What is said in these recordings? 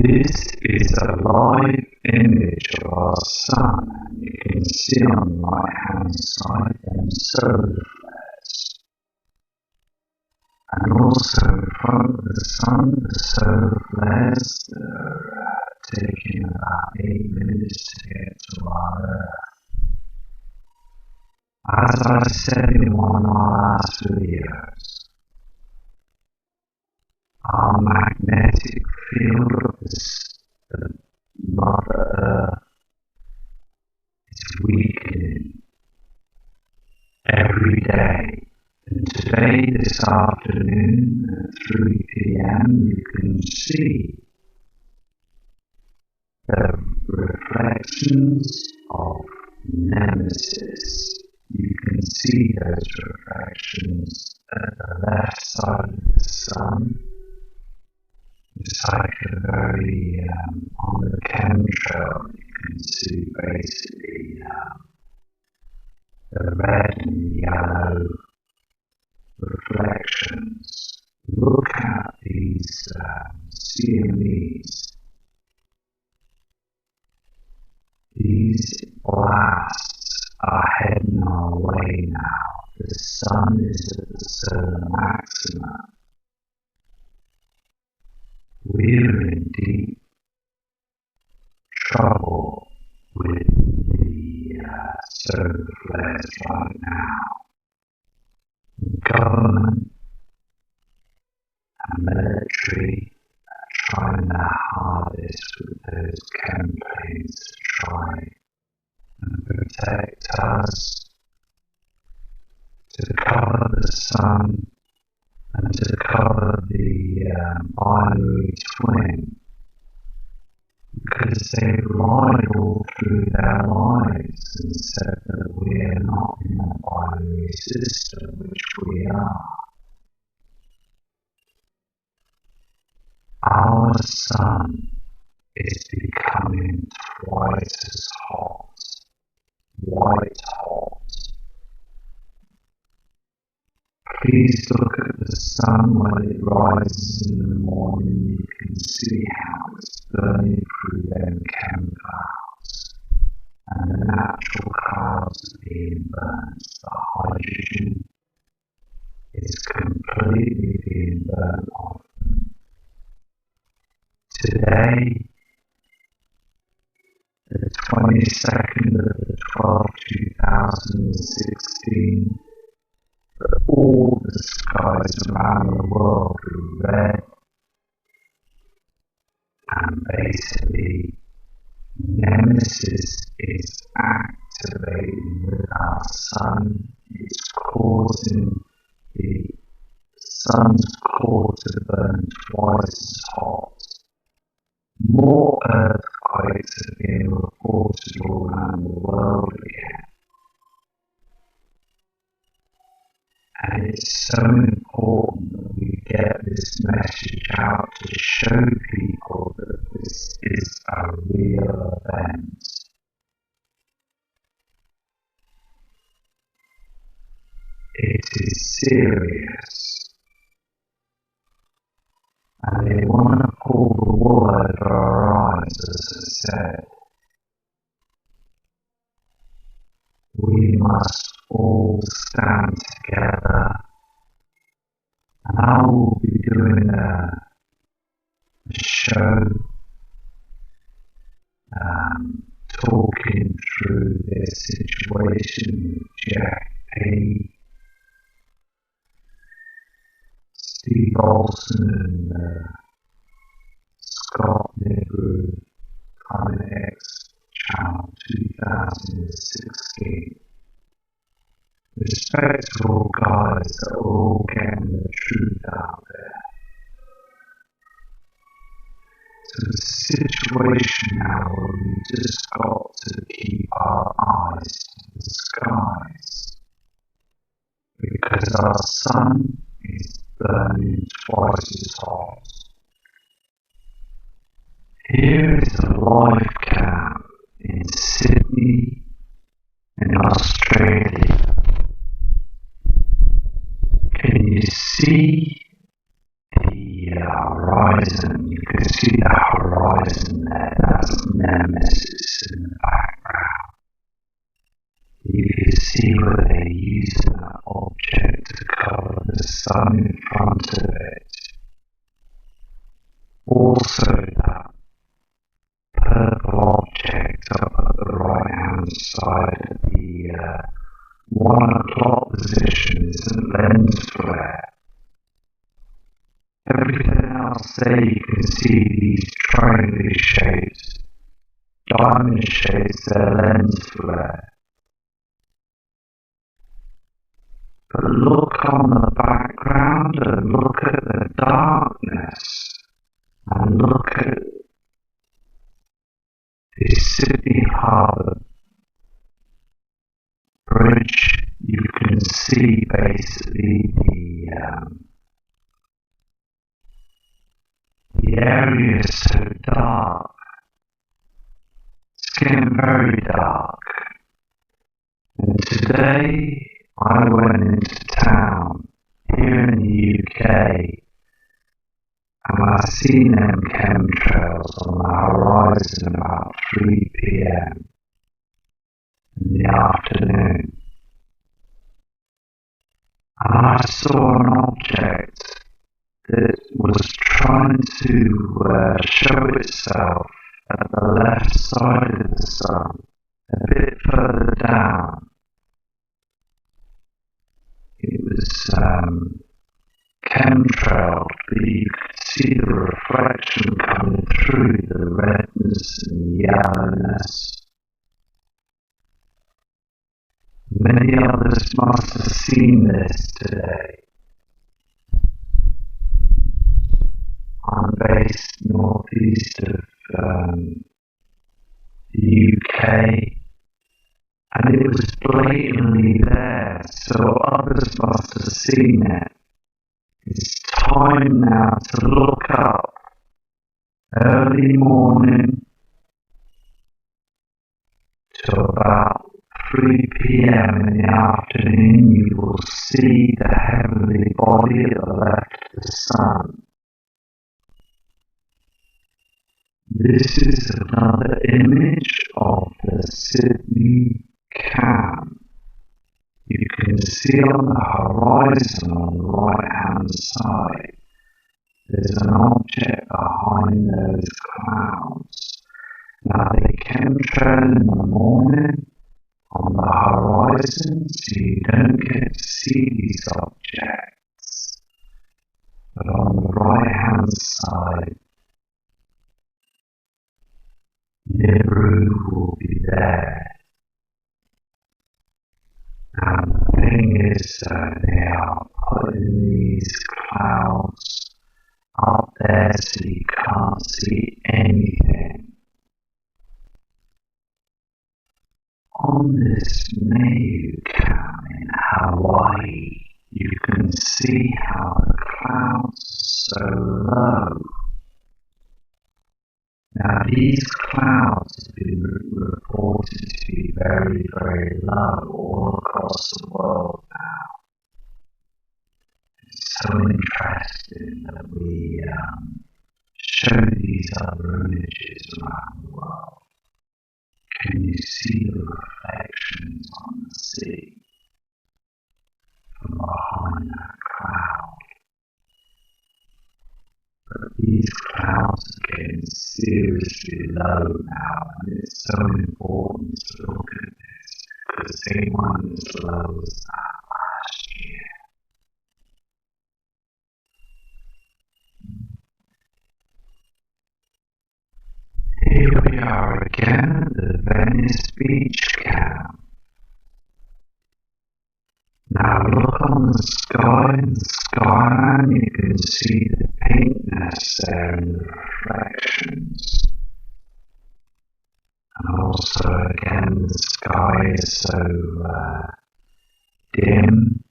This is a live image of our sun, and you can see on the right hand side them solar flares. And also in front of the sun, the solar flares are taking about 8 minutes to get to our Earth. As I said in one of our last videos, our magnetic field of the Mother Earth is weakening every day. And today, this afternoon at 3 p.m., you can see the reflections of Nemesis. You can see those reflections at the left side of the sun. It's like a very, on the chemtrail, you can see basically the red and yellow reflections. Look at these CMEs. These blasts are heading our way now. The sun is at the solar maximum. We're in deep trouble with the solar flares right now. The government and military are trying their hardest with those campaigns to try and protect us, to cover the sun, and to cover the binary twin, because they've lied all through their lives and said that we're not in a binary system, which we are. Our sun is becoming twice as hot, white hot. Please look at the sun when it rises in the morning. You can see how it's burning through them chem clouds. And the natural clouds are being burnt. The hydrogen is completely being burnt off them. Today, the 22nd of the 12th, 2016, all the skies around the world are red, and basically Nemesis is activating with our sun. It's causing the sun's core to burn twice as hot. More earthquakes are being reported all around the world again. And it's so important that we get this message out to show people that this is a real event. It is serious. And they want to pull the wool over our eyes, as I said. We must all stand together, and I will be doing a show talking through this situation with Jack P, Steve Olson, and Scott Nibiru, X Channel 2016. Respectable guys that are all getting the truth out there. So the situation now where we just got to keep our eyes to the skies, because our sun is burning twice as hot. Here is a live cam in Sydney, in Australia. Can you see the horizon? You can see the horizon nemesis in the background. You can see where they're using that object to cover the sun in front of it. Also, that purple object up at the right hand side of the 1 o'clock position isn't lens flare. Everything else there you can see these triangular shapes, diamond shapes, they're lens flare. But look on the background and look at the darkness and look at the Sydney Harbour Bridge. You can see basically the area is so dark. It's getting very dark. And today I went into town here in the UK and I seen them chemtrails on the horizon about 3 p.m. in the afternoon. And I saw an object that was trying to show itself at the left side of the sun, a bit further down. It was chemtrailed, but you could see the reflection coming through, the redness and the yellowness. Many others must have seen this today. I'm based northeast of the UK, and it was blatantly there, so others must have seen it. It's time now to look up. Early morning to about 3 p.m. in the afternoon, you will see the heavenly body at the left of the sun. This is another image of the Sydney Cam. You can see on the horizon on the right hand side, there's an object behind those clouds. Now they chemtrail in the morning on the horizon, so you don't get to see these objects. But on the right hand side, Nibiru will be there. And the thing is that they are putting these clouds up there so you can't see anything. On this Nibiru cam in Hawaii, you can see how the clouds are so low. Now these clouds have been reported to be very, very low all across the world now. It's so interesting that we show these other images around the world. Can you see the reflections on the sea from behind that cloud? But these clouds are getting seriously low now, and it's so important to look at this because they weren't as low as that last year. Here we are again at the Venice Beach Cam. Now look on the sky in the skyline, you can see the pinkness there in the reflections. And also again the sky is so dim,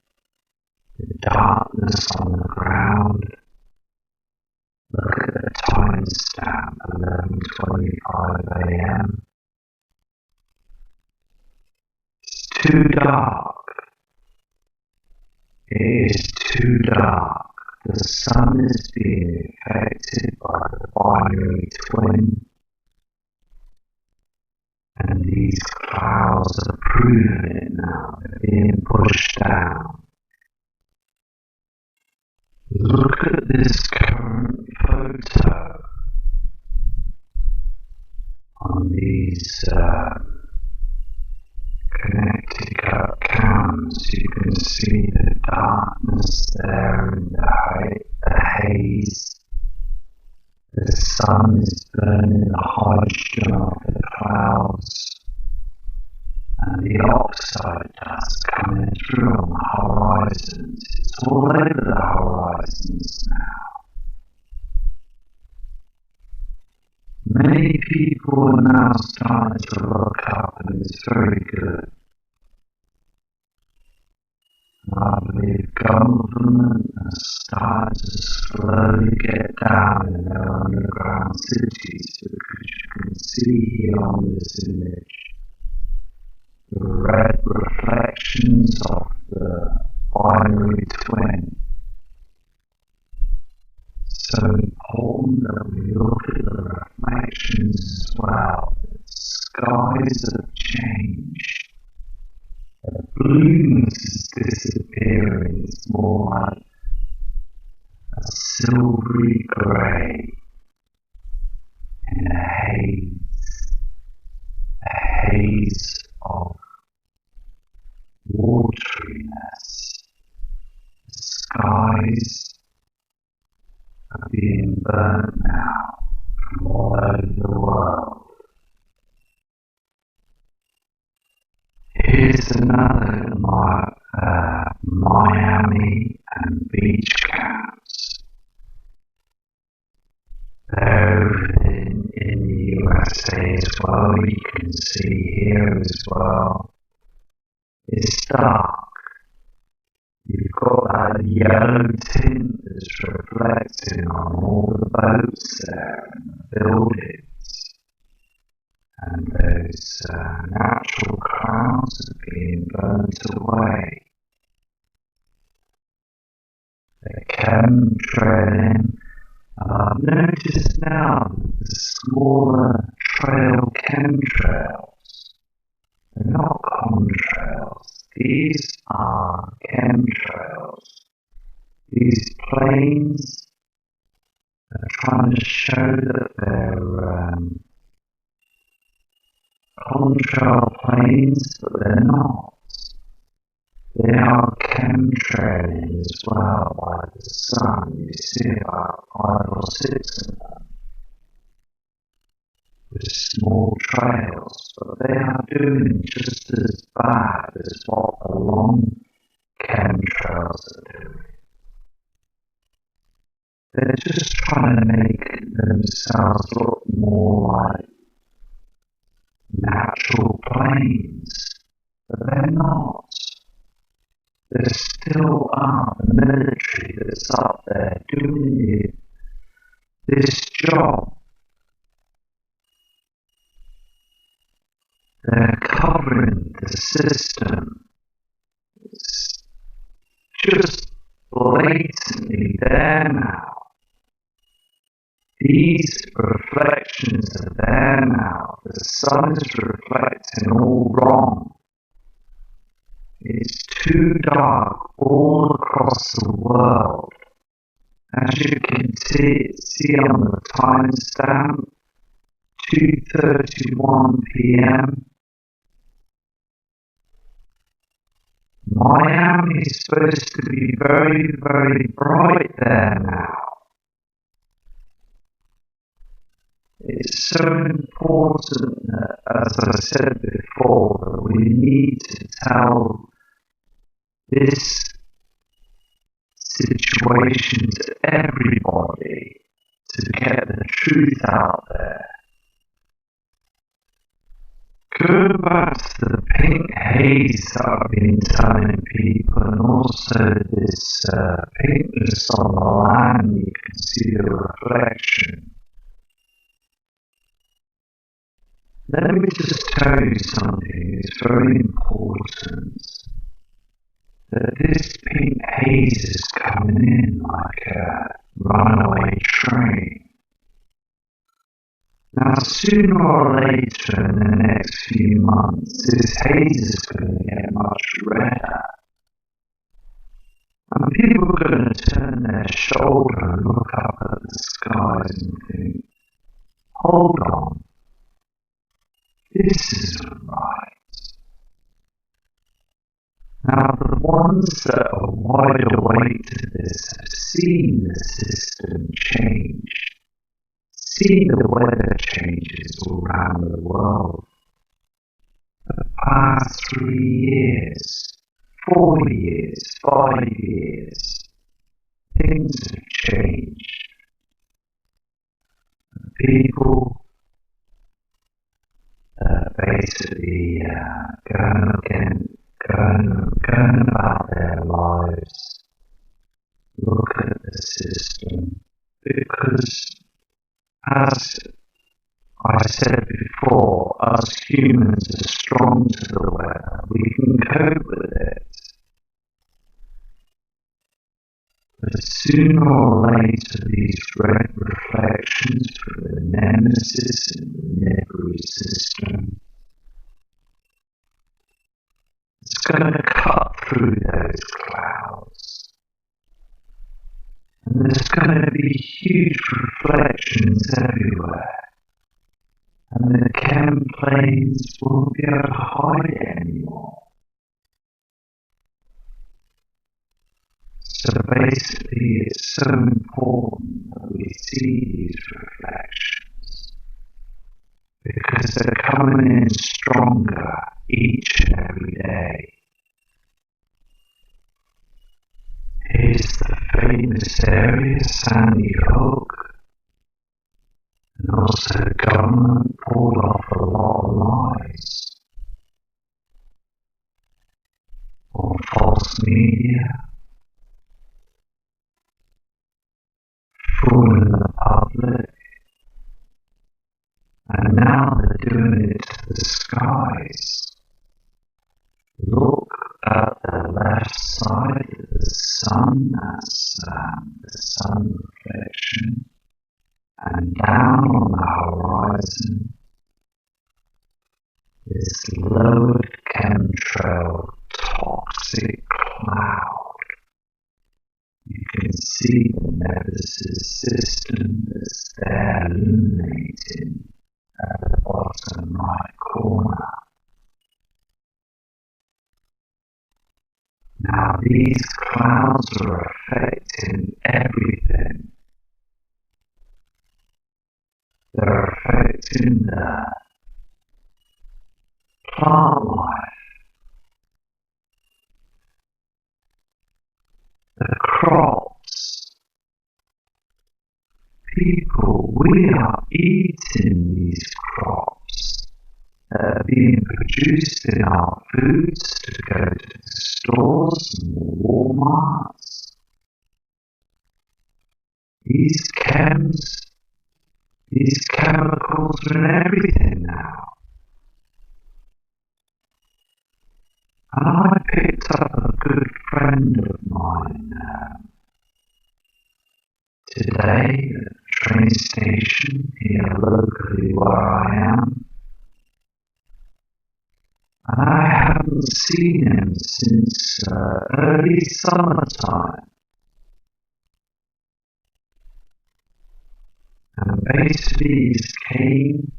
the darkness on the ground. Look at the timestamp, 11:25 a.m. It's too dark. It is too dark. The sun is being affected by the binary twin. And these clouds are proving it now. They're being pushed down. Look at this current photo on these Connecticut cams. You can see the darkness there and the haze. The sun is burning the hydrogen off the clouds, and the oxide dust coming through on the horizons. It's all over the horizons now. Many people are now starting to look up, and it's very good. I believe government has started to slowly get down in their underground cities, because you can see here on this image the red reflections of the binary twin. So important that we look at the reflections as well. The skies have changed. The blueness is disappearing. It's more like a silvery grey in a haze of wateriness. The skies are being burnt now from all over the world. Here's another Miami and beach camps. They're in the USA as well. You can see here as well. It's dark. You've got that yellow tint that's reflecting on all the boats there and the buildings. And those natural clouds are being burnt away. They're chemtrailing. I've noticed now that the smaller trail chemtrails, they're not contrails, these are chemtrails. These planes are trying to show that they're contrail planes, but they're not. They are chemtrailing as well by the sun. You see about 5 or 6 of them with small trails, but they are doing just as bad as what the long chemtrails are doing. They're just trying to make themselves look more like natural planes, but they're not. There still are the military that's up there doing this job. They're covering the system. It's just blatantly there now. These reflections are there now. The sun is reflecting all wrong. It's too dark all across the world. As you can see on the timestamp, 2:31 p.m. Miami is supposed to be very, very bright there now. It's so important that, as I said before, that we need to tell this situation to everybody to get the truth out there. Go back to the pink haze that I've been telling people, and also this pinkness on the land. You can see the reflection. Let me just tell you something. It's very important that this pink haze is coming in like a runaway train. Now, sooner or later in the next few months, this haze is going to get much redder. And people are going to turn their shoulder and look up at the skies and think, hold on, this isn't right. Now, the ones that are wide awake to this have seen the system change, seen the weather changes all around the world. The past 3 years, 4 years, 5 years, things have changed. People basically going about their lives, look at the system, because as I said before, us humans are strong to the weather, we can cope with it. But sooner or later, these red reflections from the nemesis in the Nibiru system, it's going to cut through those clouds. And there's going to be huge reflections everywhere. And the chem planes won't be able to hide it anymore. So basically, it's so important that we see these reflections, because they're coming in stronger each and every day. Here's the famous area, Sandy Hook, and also the government pulled off a lot of lies or false media, fooling the public, and now they're doing it to the skies. Look at the left side of the sun, that's the sun reflection, and down on the horizon, this lowered chemtrail toxic cloud. You can see the nemesis system that's there illuminating at the bottom right corner. Now these clouds are affecting everything. They're affecting the plant life, the crops. People, we are eating these crops that are being produced in our foods to go to the stores and the Walmarts. These chemicals are in everything now. And I picked up a good friend of mine today at the train station here locally where I am. And I haven't seen him since early summertime. And basically he came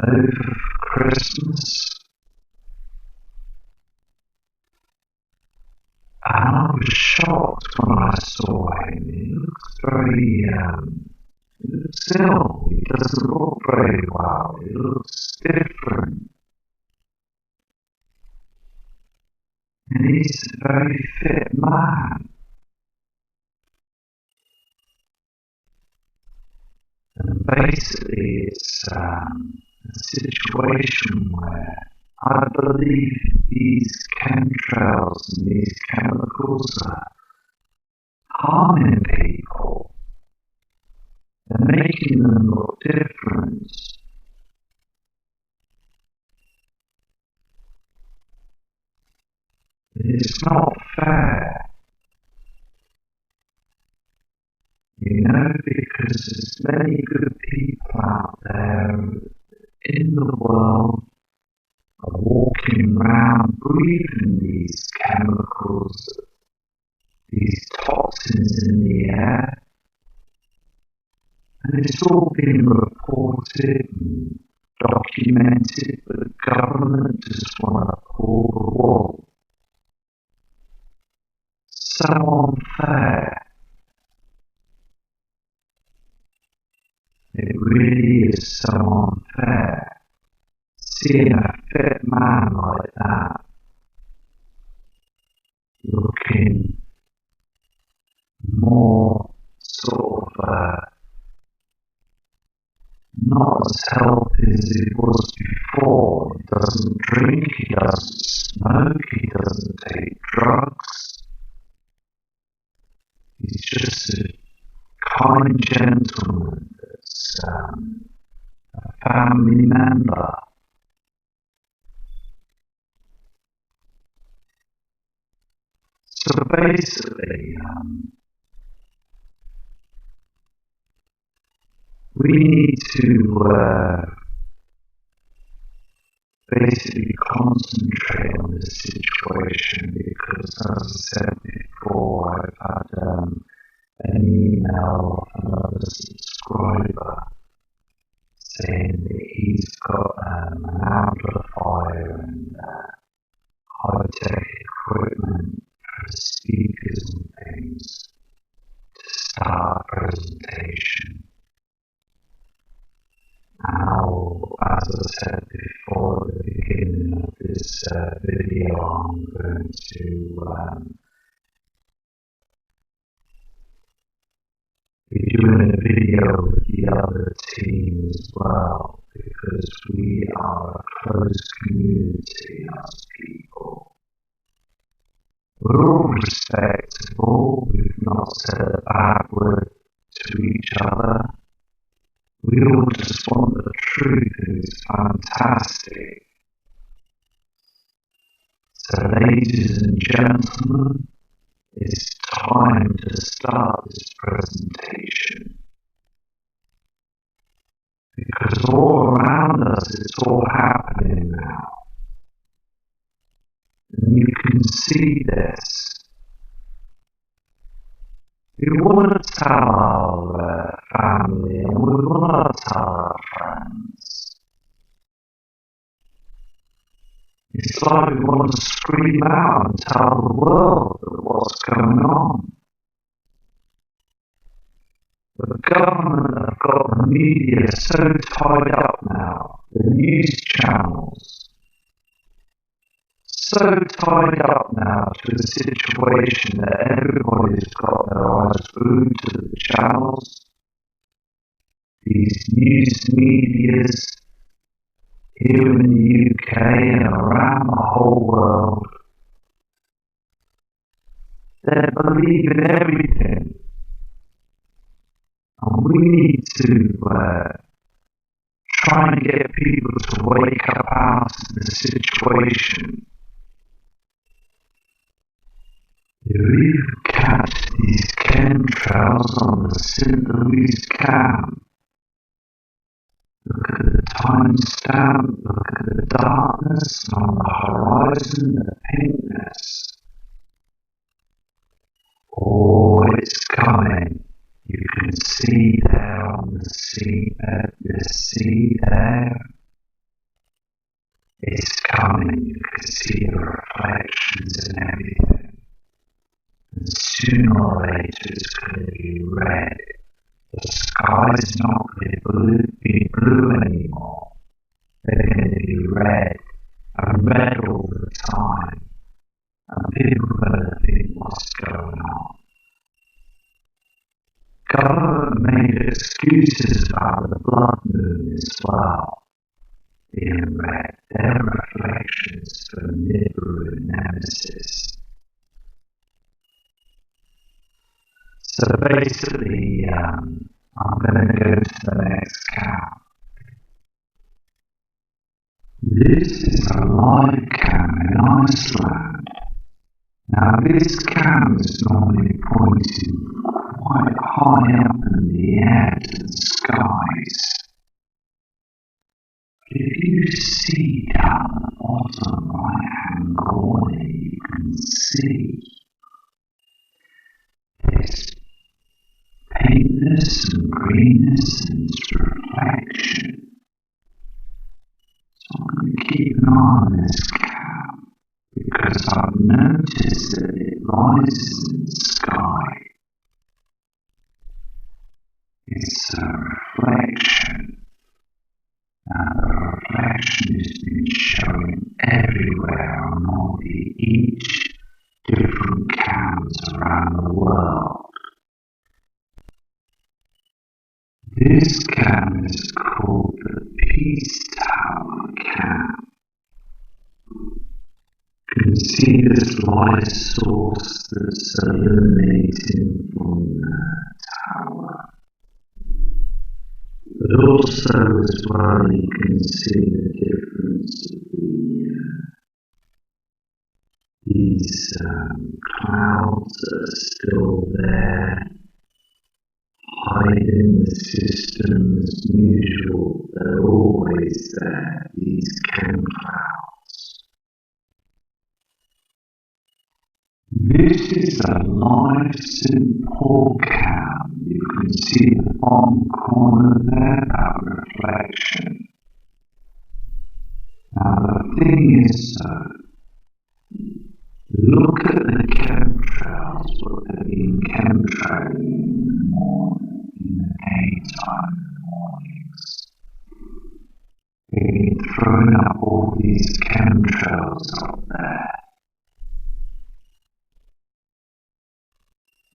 over for Christmas. And I was shocked when I saw him. He looks very, he looks ill. He doesn't look very well. He looks different. And he's a very fit man. And basically it's a situation where I believe these chemtrails and these chemicals are harming people. They're making them look different. It's not fair. You know, because there's many good people out there in the world are walking around breathing these chemicals, these toxins in the air, and it's all been reported and documented, but the government just want to pull the wool. So unfair. It really is so unfair. Seeing a fit man like that, looking more sort of not as healthy as he was before. He doesn't drink, he doesn't smoke, he doesn't take drugs. He's just a kind gentleman that's a family member. So basically, we need to basically concentrate on this situation because, as I said before, I've had an email from another subscriber saying that he's got an amplifier and high-tech equipment for speakers and things to start a presentation. Now, as I said before at the beginning of this video, I'm going to be doing a video with the other team as well, because we are a close community as people. We're all respectable, we've not said a bad word to each other. We all just want the truth, and it's fantastic. So ladies and gentlemen, it's time to start this presentation. Because all around us it's all happening now. And you can see this. We want to tell our family and we want to tell our friends. It's like we want to scream out and tell the world what's going on. But the government have got the media so tied up now, the news channels, so tied up now to a situation that everybody's got their eyes glued to the channels, these news medias here in the UK and around the whole world. They're believing everything. And we need to try and get people to wake up out of the situation. You even catch these chemtrails on the St. Louis cam. Look at the timestamp, look at the darkness on the horizon, the pinkness. Oh, it's coming. You can see there on the sea there. It's coming. You can see the reflections and everything. And sooner or later it's going to be red. The sky's not going to be blue anymore. They're going to be red, and red all the time. And people are going to think what's going on. Government made excuses about the blood moon as well, being red. Their reflections for Nibiru nemesis. So basically, I'm going to go to the next cam. This is a live cam in Iceland. Now this cam is normally pointing quite high up in the air to the skies. But if you see down the bottom right-hand corner, you can see this pinkness and greenness and reflection. So I'm going to keep an eye on this cow because I've noticed that it rises in the sky. It's a reflection, and the reflection has been showing everywhere on all each different cows around the world. This cam is called the Peace Tower cam. You can see this light source that's illuminating from the tower. But also as well you can see the difference of these clouds that are still there, hiding the system as usual. They're always there, these chem clouds. This is a live simple cam. You can see the bottom corner there, that reflection. Now the thing is look at the chemtrails, what they've been chemtrailing in the morning, in the daytime, in the mornings. They've been throwing up all these chemtrails up there.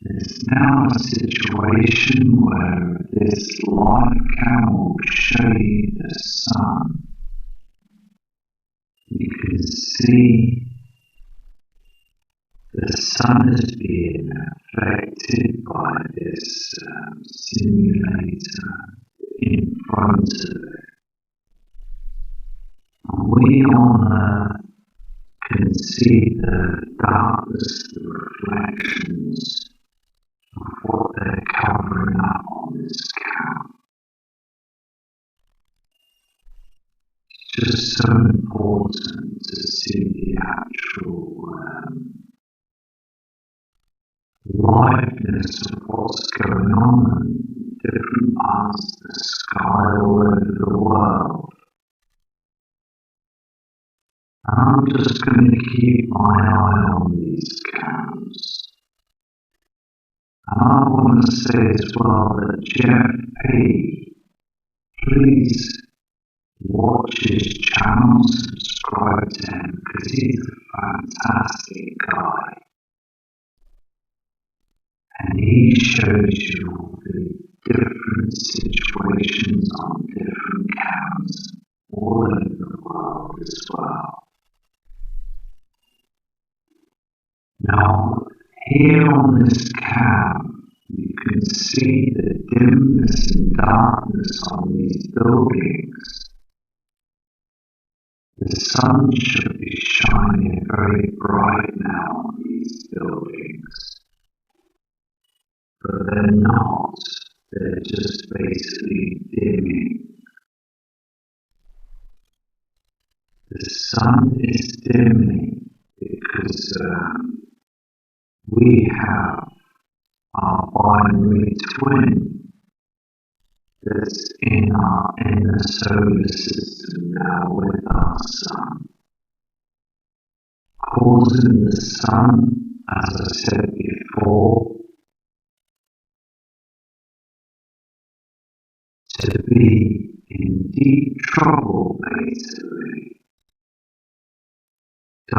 There's now a situation where this live cam will show you the sun. You can see the sun is being affected by this simulator in front of it. And we on Earth can see the darkness, the reflections of what they're covering up on this cam. It's just so important to see the actual liveness of what's going on in different parts of the sky all over the world. And I'm just going to keep my eye on these cams. And I want to say as well that Jeff P, please watch his channel, subscribe to him, because he's a fantastic guy. And he shows you all the different situations on different cams all over the world as well. Now, here on this cam, you can see the dimness and darkness on these buildings. The sun should be shining very bright now on these buildings, but they're not. They're just basically dimming. The sun is dimming because we have our binary twin that's in the solar system now with our sun, causing the sun, as I said before, to be in deep trouble basically.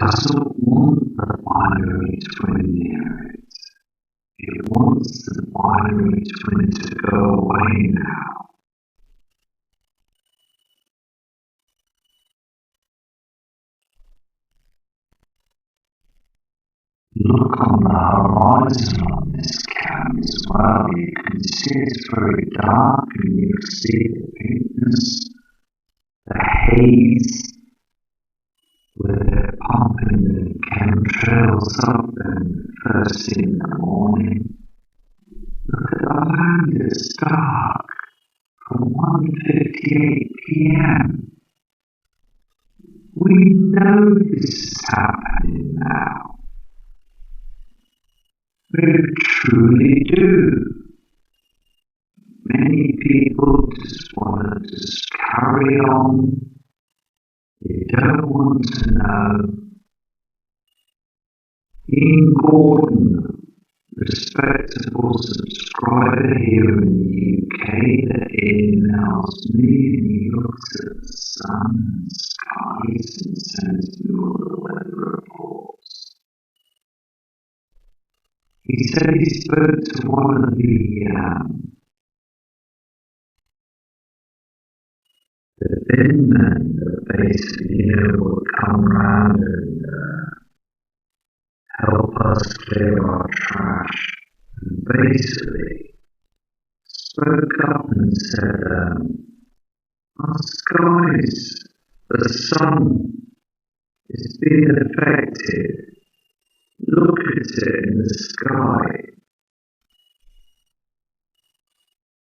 Doesn't want the binary twin near it. It wants the binary twin to go away now. Look on the horizon on this cam as well. You can see it's very dark and you can see the pinkness, the haze, where they're pumping the chemtrails up and first thing in the morning. Look at the land, it's dark. From 1:58 p.m. We know this is happening now. We truly do. Many people just want to just carry on. They don't want to know. Ian Gordon, respectable subscriber here in the UK, that emails me and he looks at the sun and skies and sends me all the weather reports. He said he spoke to one of the bin men that basically would come round and help us clear our trash. And basically spoke up and said, our skies, the sun is being affected. Look at it in the sky.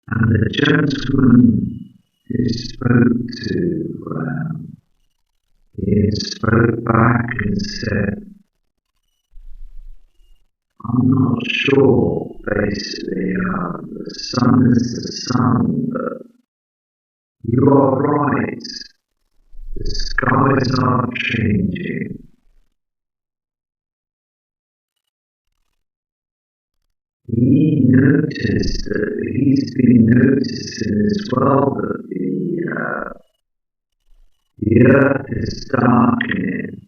And the gentleman who he spoke back and said, I'm not sure, basically, the sun is the sun, but you are right. The skies are changing. He noticed that he's been noticing as well that the earth is darkening.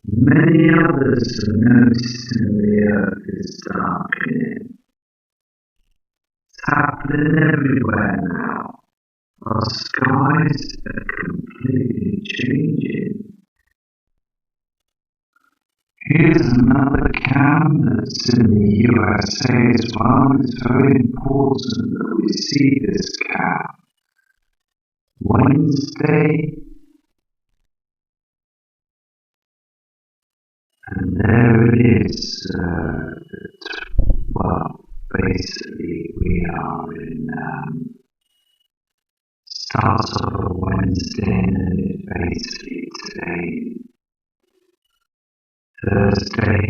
Many others have noticed that the earth is darkening. It's happening everywhere now. Our skies are completely changing. Here's another cam that's in the USA as well. It's very important that we see this cam. Wednesday, and there it is. Well, basically we are in starts off a Wednesday and it's basically today, Thursday,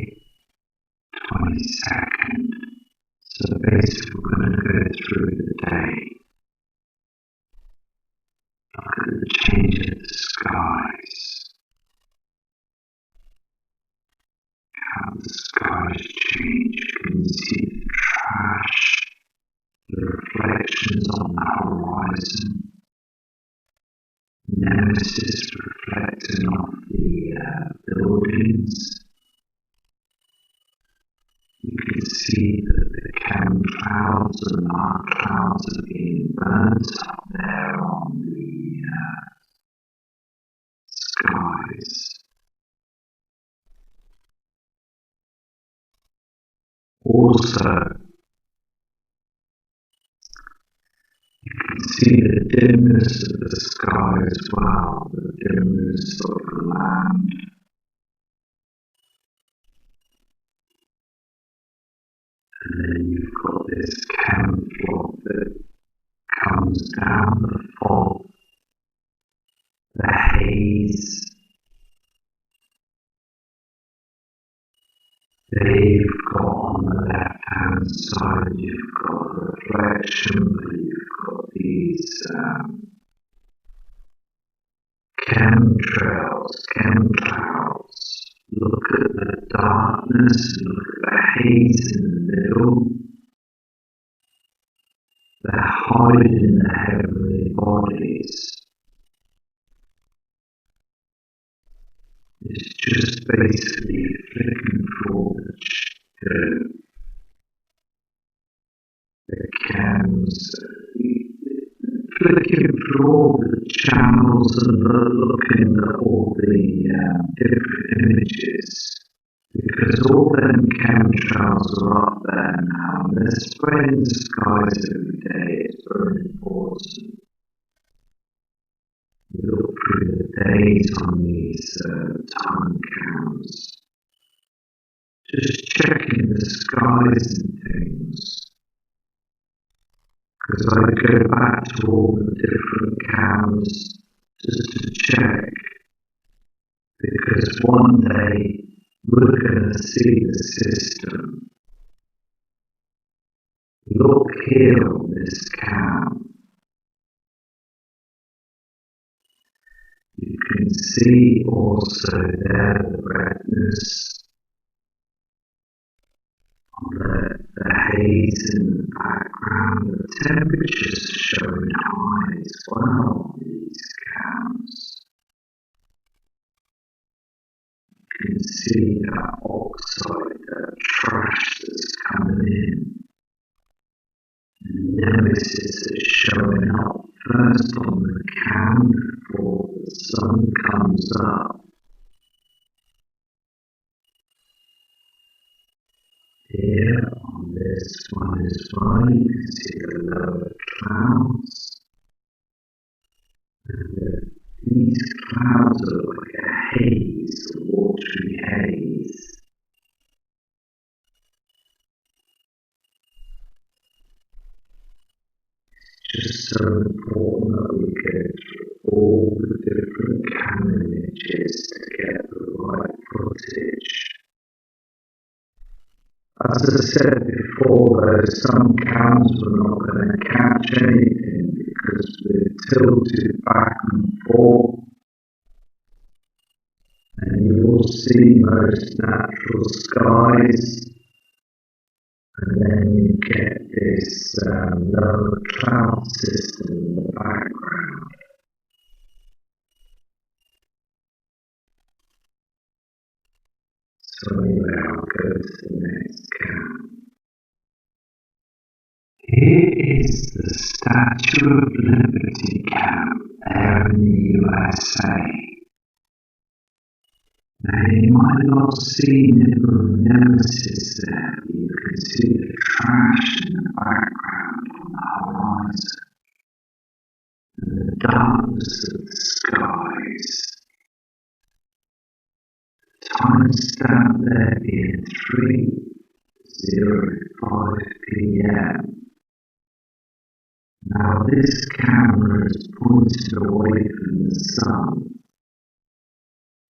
22nd. So basically we're going to go through the day. Look at the change of the skies. How the skies change. You can see the trash, the reflections on the horizon. Nemesis reflecting off the buildings. You can see that the chemclouds and our clouds are being burnt up there on the skies. Also, you can see the dimness of the sky as well, the dimness of the land. And then you've got this camouflage that comes down the fog, the haze. There you've got on the left hand side, you've got reflection, but you've got these chemclouds. Look at the darkness, look at the haze in the middle. They're hiding the heavenly bodies. It's just basically flicking through the cams, flicking through all the channels and looking at all the different images. Because all them chemtrails are up there now, and they're spraying the skies every day. It's very important. You look through the days on these time cams. just checking the skies and things. Because I go back to all the different cams just to check. Because one day we're going to see the system. Look here on this cam. You can see also there the redness of the haze in the background. The temperature's showing high as well on these cams. You can see that oxide, that trash that's coming in. Nemesis is showing up first on the cam before the sun comes up. Here on this one as well, you can see the lower clouds. And these clouds are like a haze, a watery haze. Just so important that we get through all the different cam images to get the right footage. As I said before, though, some cams we're not going to catch anything because we're tilted back and forth, and you will see most natural skies. And then you get this lower cloud system in the background. So anyway, I'll go to the next cam. Here is the Statue of Liberty camp there in the USA. Now you might not see Nibiru Nemesis there, but you can see the trash in the background on the horizon, and the darkness of the skies. The timestamp there being 3:05 p.m. Now this camera is pointed away from the sun.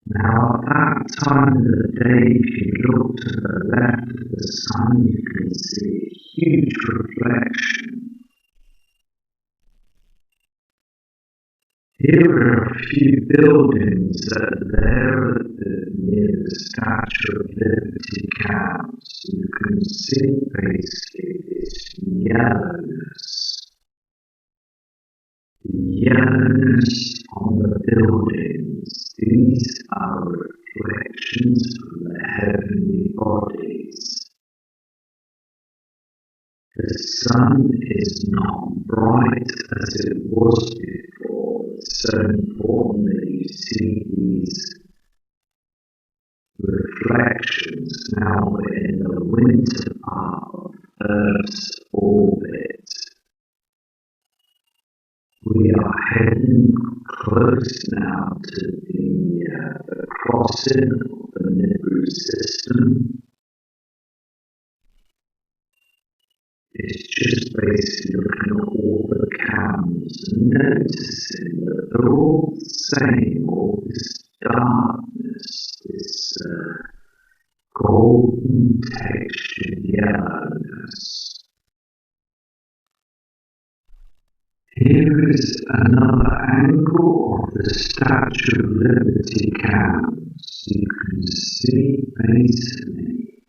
Now at that time of the day, if you look to the left of the sun, you can see a huge reflection. Here are a few buildings that are there near the Statue of Liberty camps. You can see basically this yellowness. The yellowness on the buildings, these are reflections from the heavenly bodies. The sun is not bright as it was before. It's so important that you see these reflections. Now we're in the winter part of Earth's orbit. We are heading close now to the crossing of the Nibiru system. It's just basically looking at all the cams and noticing that they're all the same, all this darkness, this golden textured yellowness. Here is another angle of the Statue of Liberty cams. You can see basically,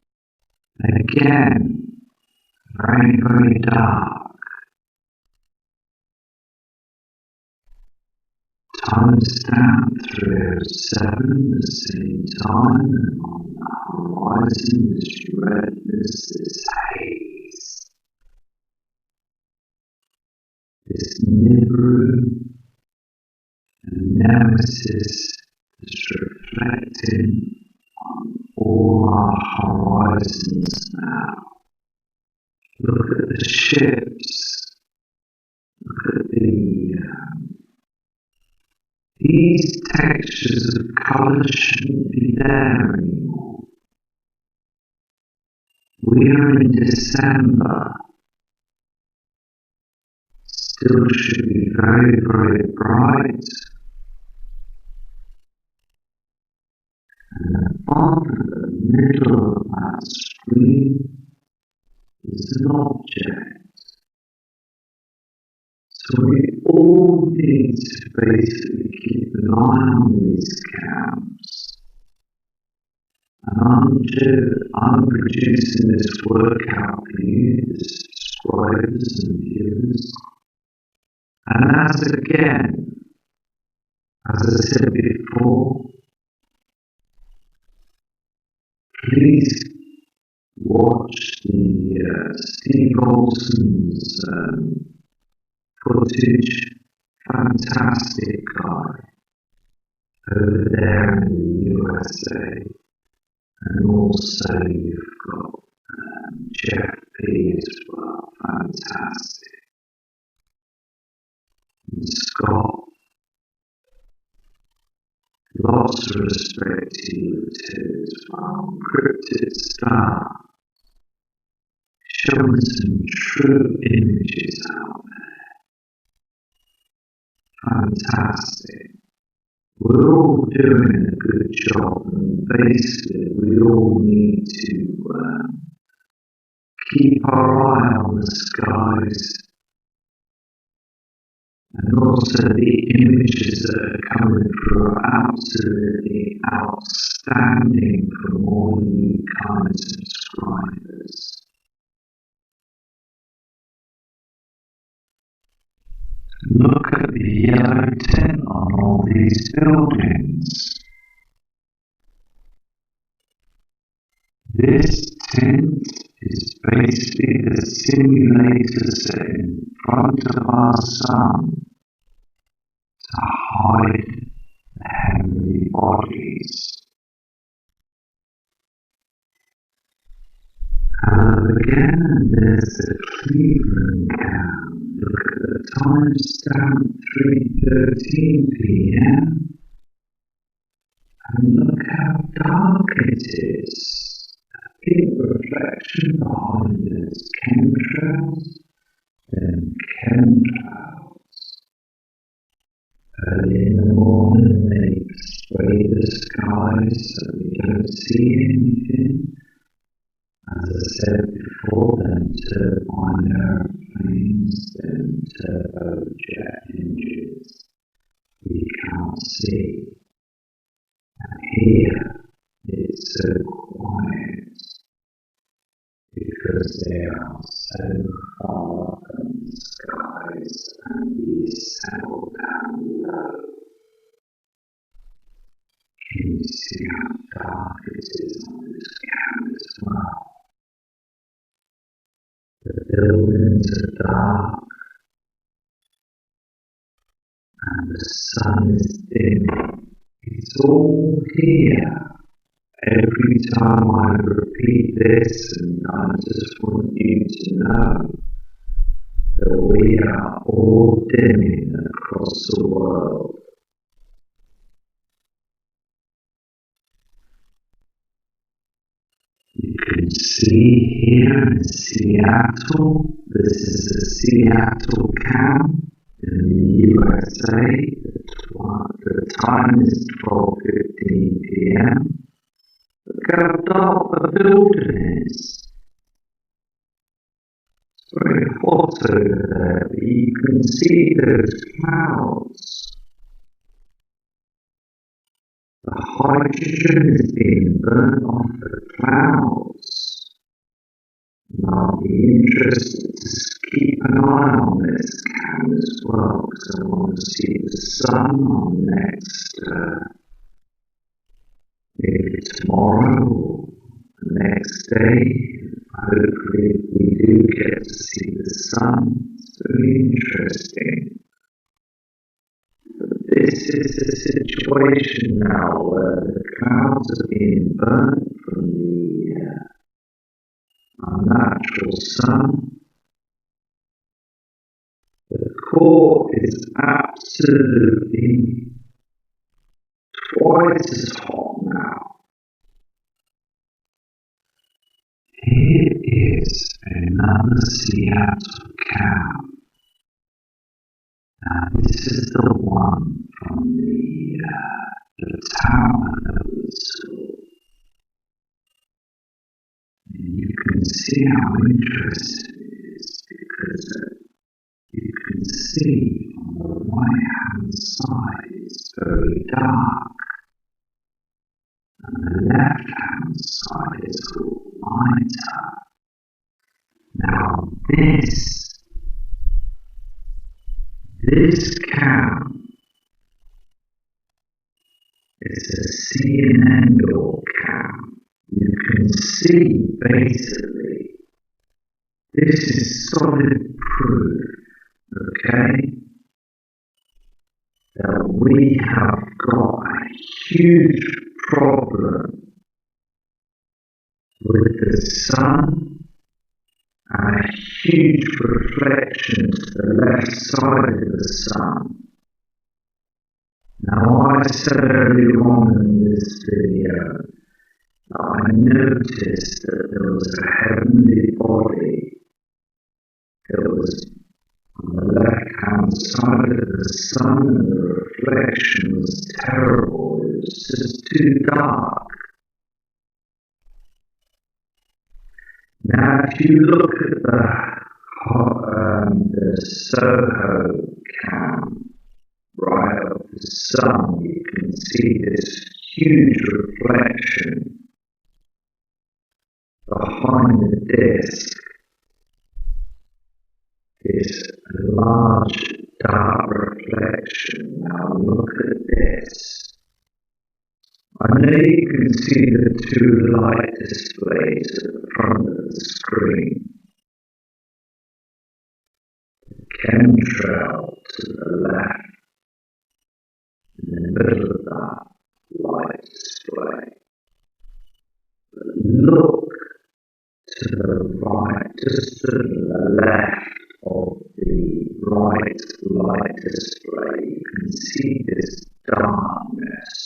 again, very, very dark. Timestamp 3:07, the same time, and on the horizon this redness, this haze. This Nibiru and Nemesis is reflecting on all our horizons now. Look at the ships. Look at these textures of colour shouldn't be there anymore. We're in December. Still should be very, very bright. And above the middle of that screen is an object. So we all need to basically keep an eye on these camps. And I'm producing this workout for you, the subscribers and viewers. And as I said before, please watch the Steve Olsen's footage. Fantastic guy over there in the USA. And also you've got Jeff P as well. Fantastic. And Scott. Lots of respect to you too as well. Cryptid Star. Showing some true images out there. Fantastic. We're all doing a good job, and basically we all need to keep our eye on the skies, and also the images that are coming through are absolutely outstanding from all you kind of subscribers. Look at the yellow tint on all these buildings. This tint is basically the simulator set in front of our sun to hide the heavenly bodies. Again, there's the Cleveland count. Look at the timestamp, 3:13 p.m. And look how dark it is. A big reflection behind us. Chemtrails, then chemtrails. Early in the morning, they spray the skies so we don't see anything. As I said before, then turbine airplanes, then turbojet engines. We can't see. And here it's so quiet because they are so far up in the skies and we settle down low. Can you see how dark it is on this cam as well? The buildings are dark and the sun is dim. It's all here. Every time I repeat this, and I just want you to know that we are all dimming across the world. You can see here in Seattle, this is the Seattle cam in the USA. The time is 12:15 p.m. Look how dark the building is. It's very hot over there, but you can see those clouds. The hydrogen is being burnt off the clouds. And I'll be interested to keep an eye on this cam as well, because I want to see the sun on next, maybe tomorrow or the next day. Hopefully we do get to see the sun. It's very interesting. This is a situation now where the clouds are being burnt from the unnatural sun. The core is absolutely twice as hot now. Here is another Seattle cow. Now this is the one from the tower that we saw. And you can see how interesting it is because you can see on the right hand side it's very dark and the left hand side is all lighter. Now this cow is a CNN cow. You can see basically this is solid proof, okay, that we have got a huge problem with the sun and a huge reflection to the left side of the sun. Now I said earlier on in this video that I noticed that there was a heavenly body that was on the left hand side of the sun and the reflection was terrible. It was just too dark. Now if you look at the Soho cam right of the sun, you can see this huge reflection behind the disk. This large dark reflection. Now look at this. I know you can see the two light displays at the front of the screen. The chemtrail to the left, in the middle of that light display. But look to the right, just to the left of the right light display, you can see this darkness.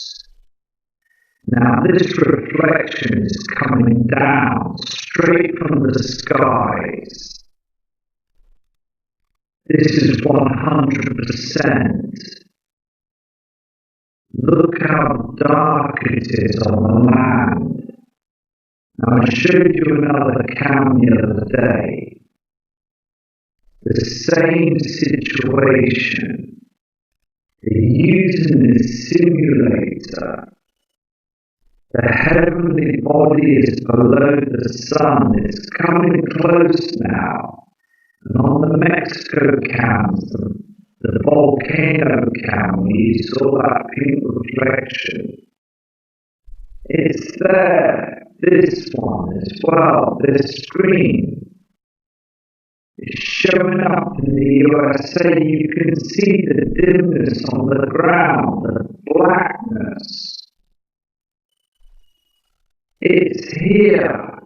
Now this reflection is coming down straight from the skies. This is 100%. Look how dark it is on the land. Now I showed you another cam the other day. The same situation. They're using this simulator. The heavenly body is below the sun. It's coming close now. And on the Mexico cams, the volcano cam, you saw that pink reflection. It's there. This one as well, this screen. It's showing up in the USA. You can see the dimness on the ground, the blackness. It's here.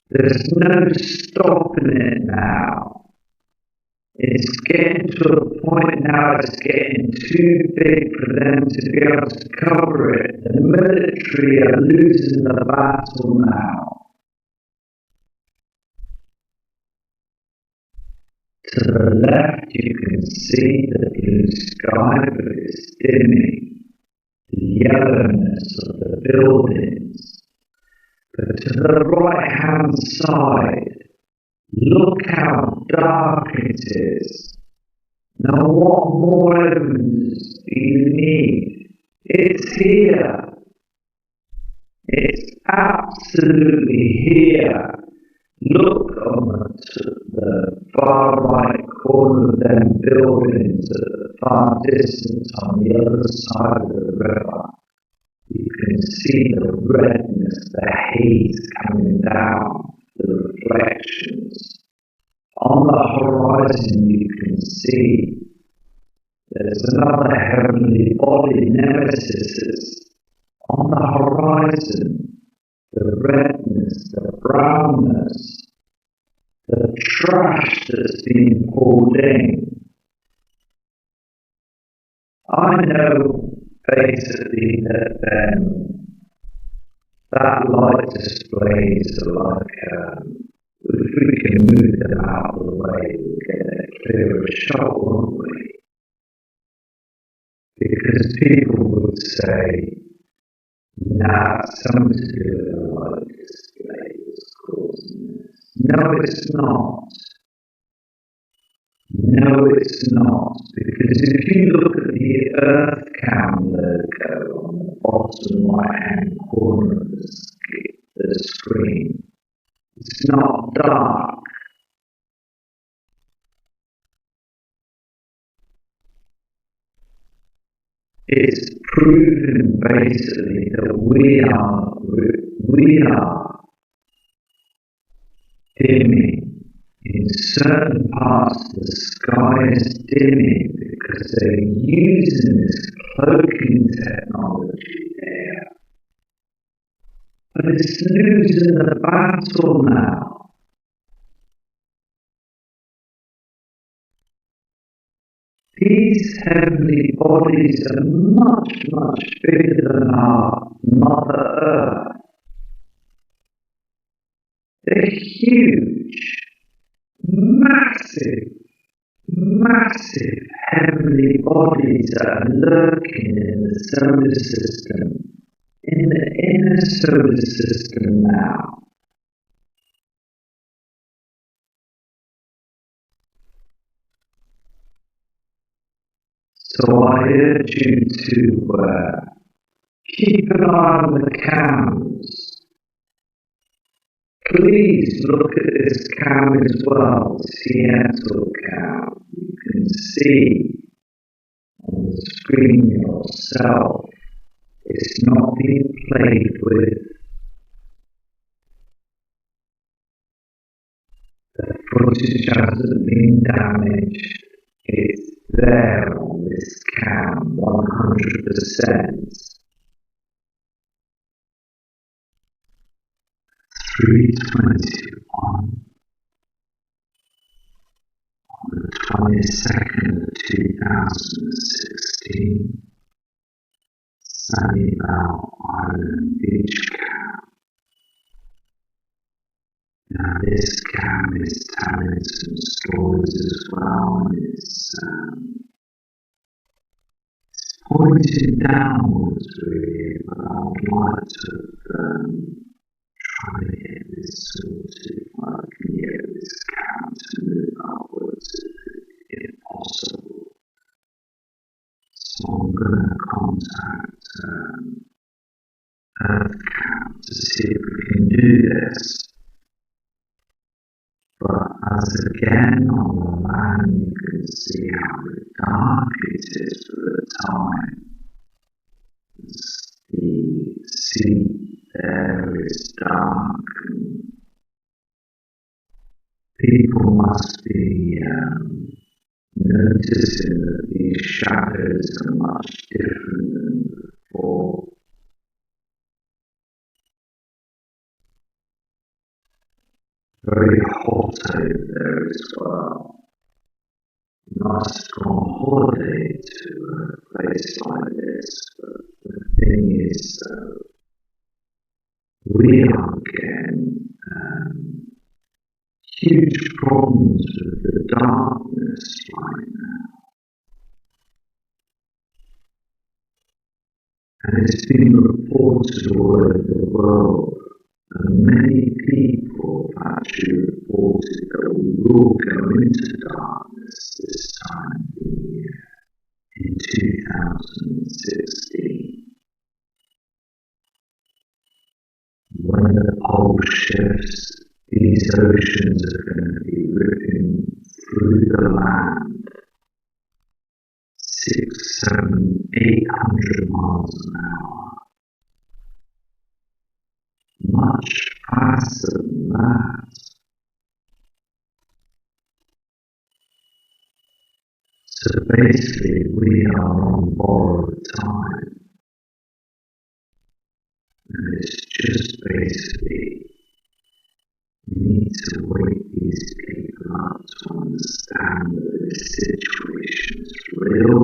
There's no stopping it now. It's getting to a point now it's getting too big for them to be able to cover it. The military are losing the battle now. To the left you can see the blue sky, but it's dimming. The yellowness of the buildings. But to the right hand side, look how dark it is. Now what more evidence do you need? It's here. It's absolutely here. Look on the far right corner of them buildings at the far distance on the other side of the river. You can see the redness, the haze coming down, the reflections. On the horizon you can see there's another heavenly body, Nemesis. On the horizon, the redness, the brownness, the trash that's been pulled in. I know basically that That light displays are like, if we can move them out of the way, we'll get a clearer shot, won't we? Because people would say, nah, something to do with the light display is causing this. No, it's not. No, it's not. Because if you look at the EarthCam logo on the bottom right-hand corner of the screen, it's not dark. It's proven basically that we are dimming. In certain parts of the sky is dimming because they're using this cloaking technology there. But it's losing the battle now. These heavenly bodies are much, much bigger than our Mother Earth. They're huge, massive, massive heavenly bodies that are lurking in the solar system, in the inner solar system now. So I urge you to keep an eye on the cams. Please look at this cam as well, Seattle cam. You can see on the screen yourself. It's not being played with. The footage hasn't been damaged. It's there on this cam, 100%. 3:21 on the 22nd of 2016, Sunnyvale Island Beach Cam. Now this cam is telling some stories as well. It's pointing downwards really, but I would like to try to get this sorted. I can get this cam to move upwards if possible. So I'm going to contact EarthCam to see if we can do this. But as again on the land you can see how dark it is for the time. The sea there is dark and people must be noticing that these shadows are much different than before. Very hot over there as well. You must go on holiday to a place like this, but the thing is, we are getting huge problems with the darkness right now. And it's been reported all over the world. And many people have actually reported that we will go into darkness this time of the year in 2016. When the pole shifts, these oceans are going to be ripping through the land 600, 700, 800 miles an hour. Much faster than that. So basically we are on borrowed time. And it's just basically we need to wake these people up to understand that this situation is real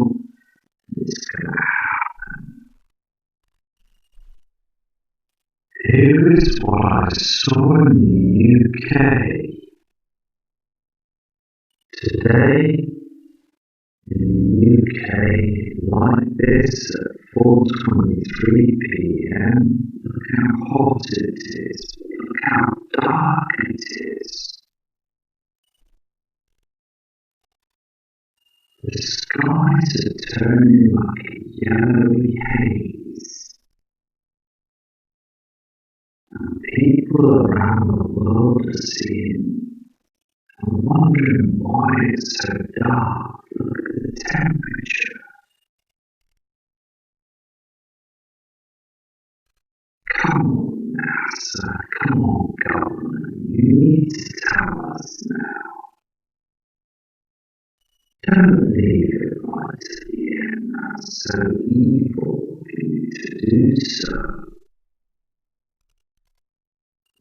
and it's going to happen. Here is what I saw in the UK. Today, in the UK, like this at 4:23 p.m, look how hot it is, look how dark it is. The skies are turning like a yellowy haze, and people around the world are seeing and wondering why it's so dark. Look at the temperature. Come on, NASA, come on, government, you need to tell us now. Don't leave it right to the end. That's so evil of you to do so.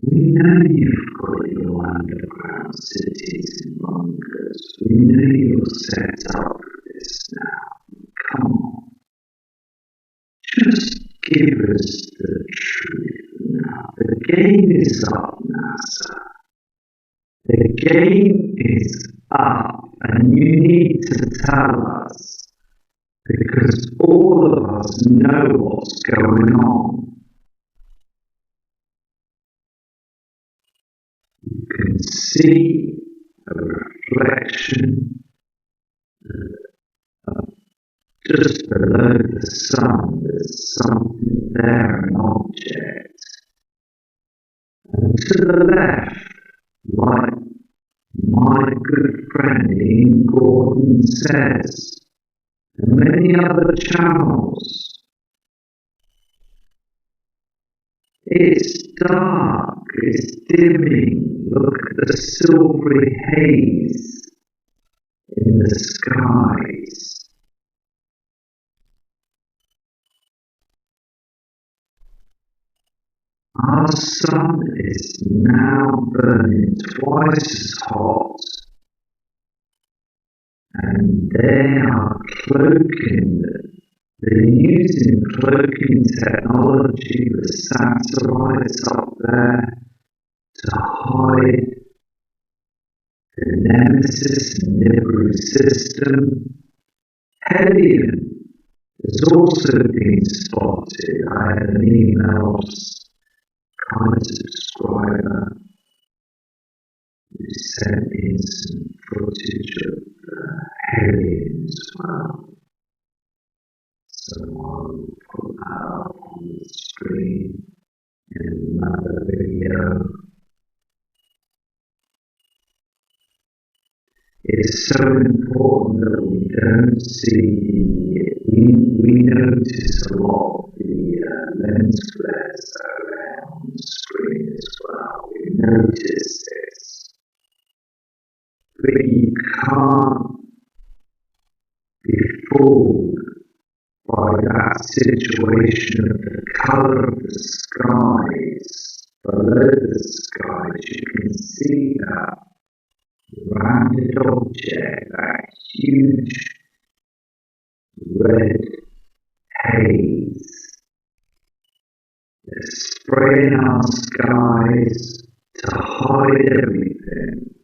We know you've got your underground cities and bunkers. We know you're set up for this now. Come on. Just give us the truth now. The game is up, NASA. The game is up, and you need to tell us, because all of us know what's going on. You can see a reflection just below the sun. There's something there, an object. And to the left, like my good friend Ian Gordon says, and many other channels, it's dark, it's dimming. Look at the silvery haze in the skies. Our sun is now burning twice as hot, and they are cloaking, they're using cloaking technology with satellites up there to hide the Nemesis and Nibiru system. Helium has also been spotted. I had an email kind of subscriber who sent in some footage of helium as well. So I'll put that up on the screen in another video. It's so important that we don't see, we notice a lot of the lens flares that are there on the screen as well. We notice this. But you can't be fooled by that situation of the colour of the skies. Below the skies, you can see that rounded object, that huge red haze. They're spraying our skies to hide everything.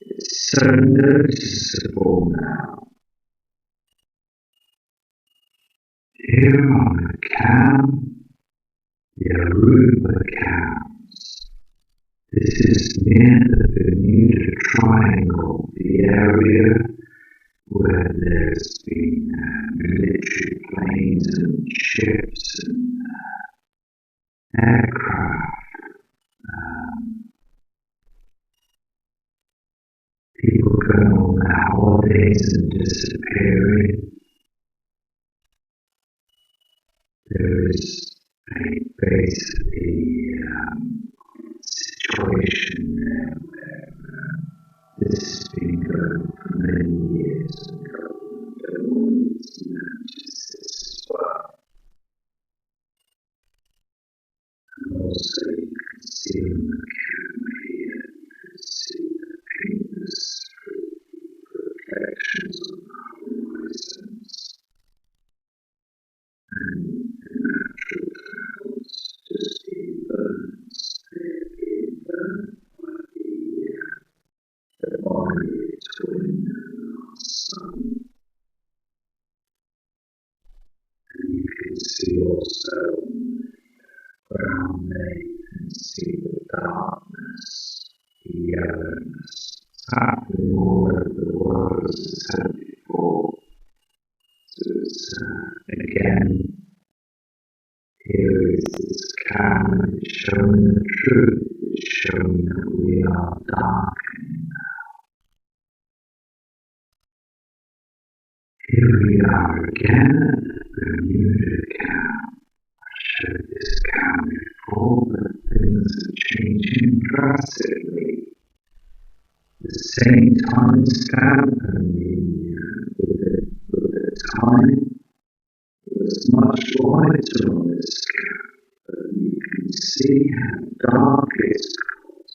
It's so noticeable now. Here on the cam, the Aruba cams. This is near the Bermuda Triangle, the area where there's been military planes and ships and aircraft. People going on their holidays and disappearing. There is basically situation there where this has been going for many years, and government don't want to notice this as well. And also you can see on the camera here, you can see the pinkness through reflections on the horizons. And in actual can see yourself around there. You can see the darkness, the yellowness. It's happening all over the world as I said before. So it's, again, here is this camera, it's showing the truth, it's showing that we are darkening. Here we are again at the Bermuda Cam. I showed this cam before, but things are changing drastically. The same time stamp and the time was much lighter on this cam, but you can see how dark it's got.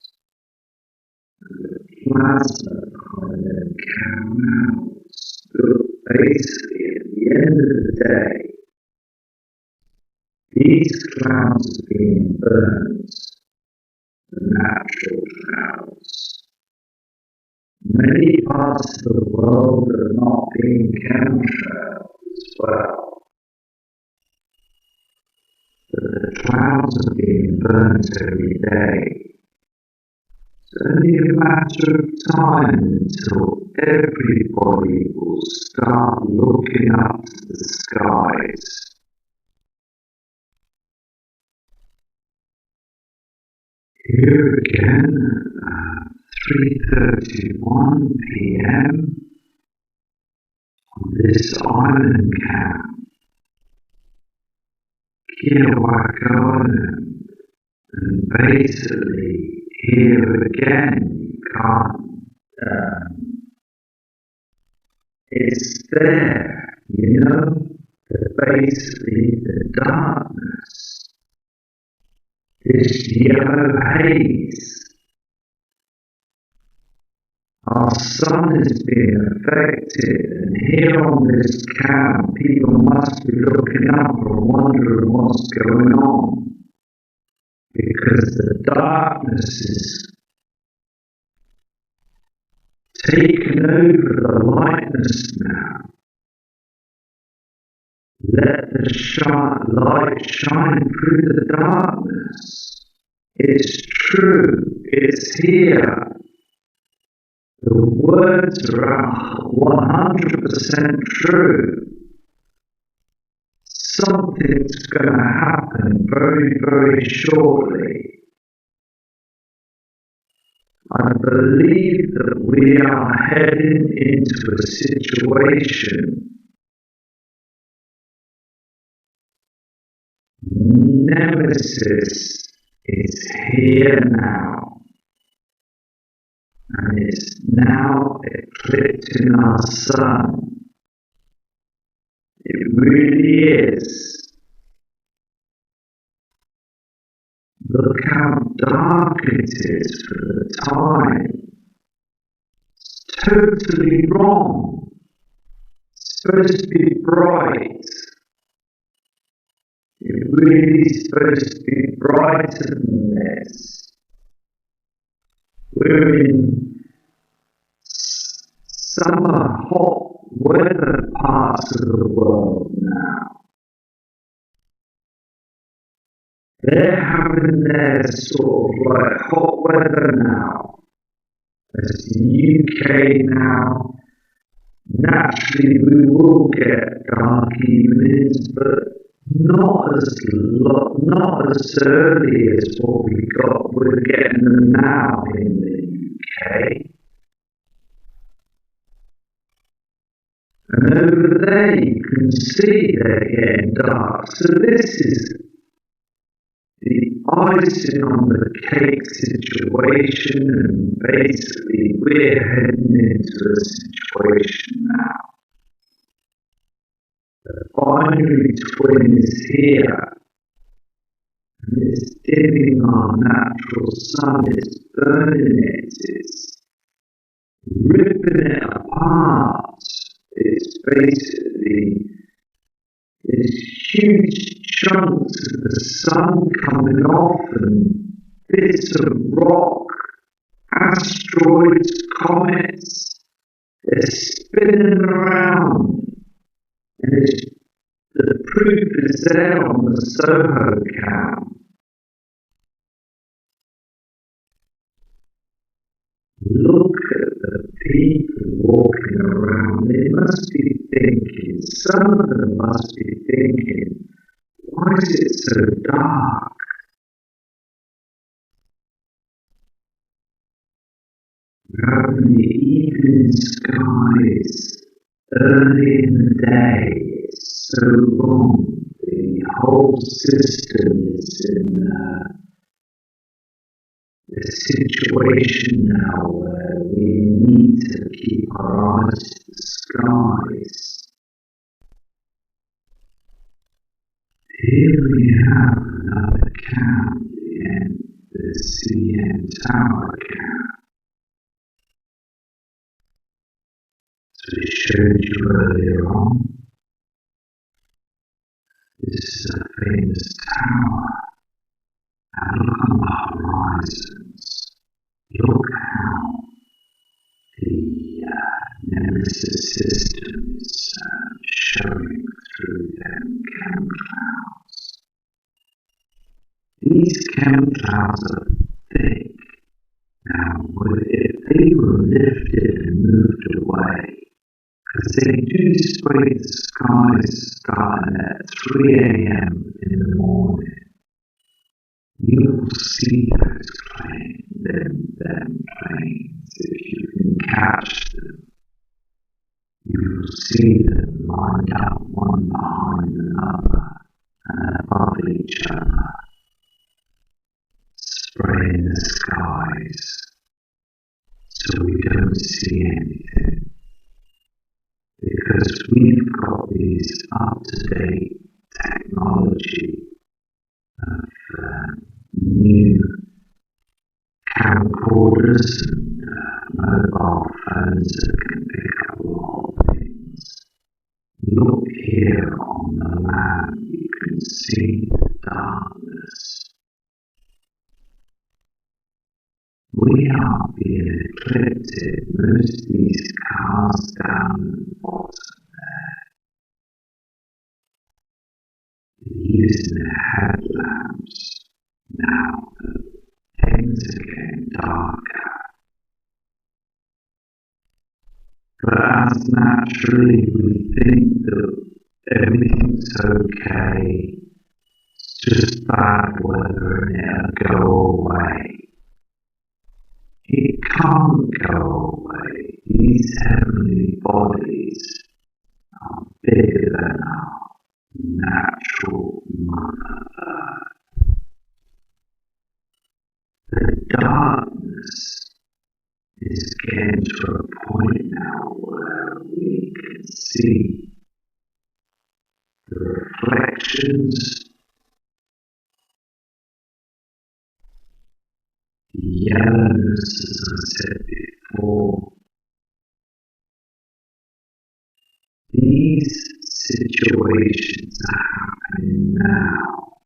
And the plasma behind them cameras. But basically, at the end of the day, these clouds are being burned, the natural clouds. Many parts of the world are not being chemtrailed as well. But the clouds are being burnt every day. It's only a matter of time until everybody will start looking up to the skies. Here again at 3:31 p.m. on this island camp, Kiawakawa, and basically here again you can't, it's there, basically the darkness, this yellow haze. Our sun is being affected, and here on this camp, people must be looking up and wondering what's going on, because the darkness is taken over the lightness now. Let the light shine through the darkness. It's true, it's here. The words are 100% true. Something's going to happen very, very shortly. I believe that we are heading into a situation. Nemesis is here now. And it's now eclipsing our sun. It really is. Look how dark it is for the time. It's totally wrong. It's supposed to be bright. It really is supposed to be brighter than this. We're in summer hot weather parts of the world now. They're having their sort of like hot weather now. As the UK now, naturally we will get dark evenings, but not as early as what we're getting them now in the UK. And over there you can see they're getting dark. So this is the icing on the cake situation, and basically we're heading into a situation now. The binary twin is here, and it's dimming our natural sun, it's burning it, it's ripping it apart. It's basically these huge chunks of the sun coming off, and bits of rock, asteroids, comets, they're spinning around. And The proof is there on the Soho cam. Look at the people walking around. They must be thinking, some of them must be thinking, why is it so dark? We're up in the evening skies, early in the day. It's so long. The whole system is in a situation now where we need to keep our eyes to the skies. Here we have another cam, the CN Tower cam. So we showed you earlier on. This is a famous tower. Now look on the horizons. Look how the Nemesis system is showing through them cam clouds. These cam clouds are thick. Now, if they were lifted and moved away, because they do spray the skies starting at 3 a.m. in the morning, you will see those planes, if you can catch them. You will see them lined up one behind another and above each other, spraying the skies, so we don't see anything. Because we've got these up-to-date technology of new camcorders and mobile phones that can pick up a lot of things. Look here on the land, you can see the darkness. We are being eclipsed. Most of these cars down at the bottom there, they're using their headlamps. Now things are getting darker. But as naturally we think that everything's okay, it's just bad weather and it'll go away. It can't go away. These heavenly bodies are bigger than our natural Mother Earth. The darkness is getting to a point now where we can see the reflections, the yellowness, as I said before. These situations are happening now.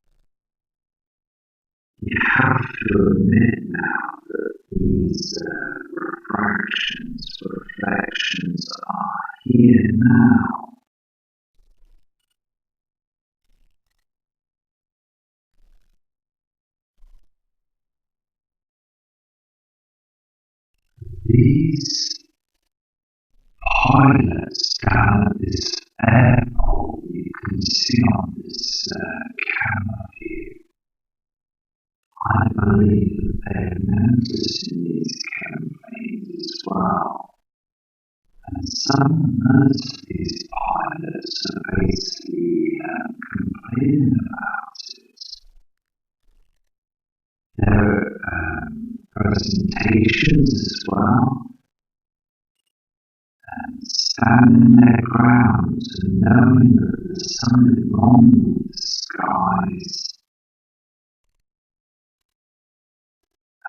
You have to admit now that these reflections are here now. These pilots down at this airport, you can see on this camera view, I believe that they're noticing these campaigns as well. And most of these pilots are basically complaining about it. Their presentations as well, and standing their ground and knowing that there's something wrong with the skies,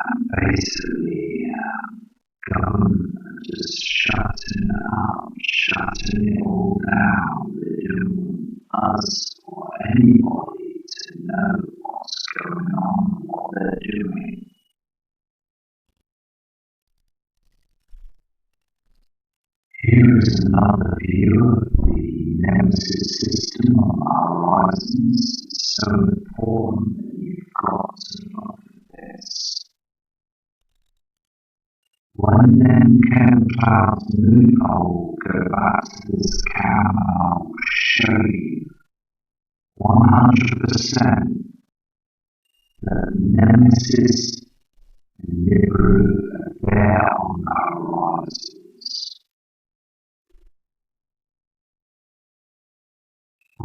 and basically government just shutting it up, shutting it all down. They don't want us or anybody to know what's going on, what they're doing. Here is another view of the Nemesis system on the horizons. It's so important that you've got to look at this. When them clouds move, I will go back to this cam and I will show you 100% that Nemesis and Nibiru are there on the horizons.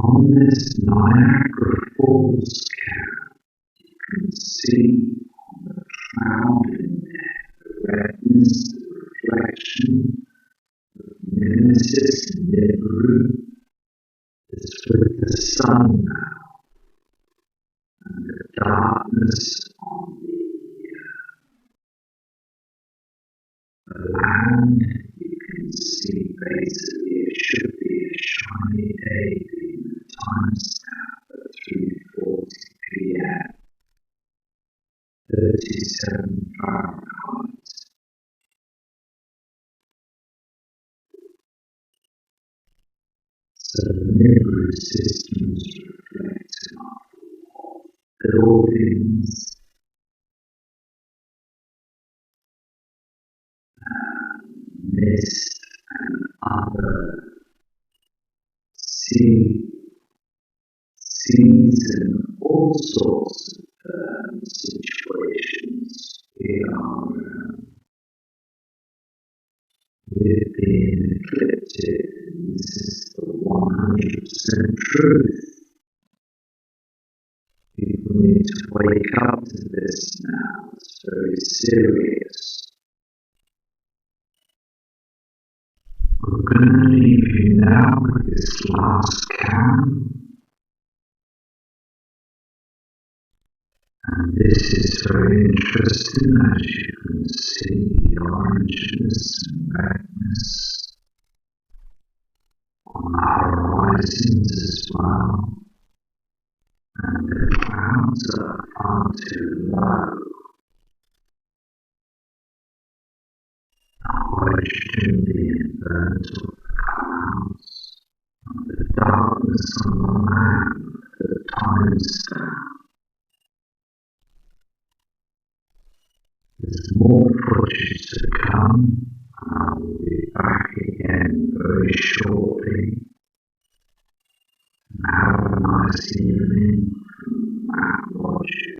On this Niagara Falls cam, you can see on the cloud in there the redness, the reflection of Nemesis and Nibiru is with the sun now, and the darkness on the land. You can see basically it should be a shiny day being the timestamp at 3:40 p.m. 37 Fahrenheit. So the Nibiru systems reflect off buildings, mist and other seas and all sorts of situations. We're being eclipsed, and this is the 100% truth. People need to wake up to this now. It's very serious. We're going to leave you now with this last cam. And this is very interesting, as you can see the orangeness and redness on the horizons as well. And the clouds are far too low. The hydrogen being burnt off the clouds, and the darkness on the land at the timestamp. There's more footage to come, and I will be back again very shortly. And have a nice evening from Matt Rogers.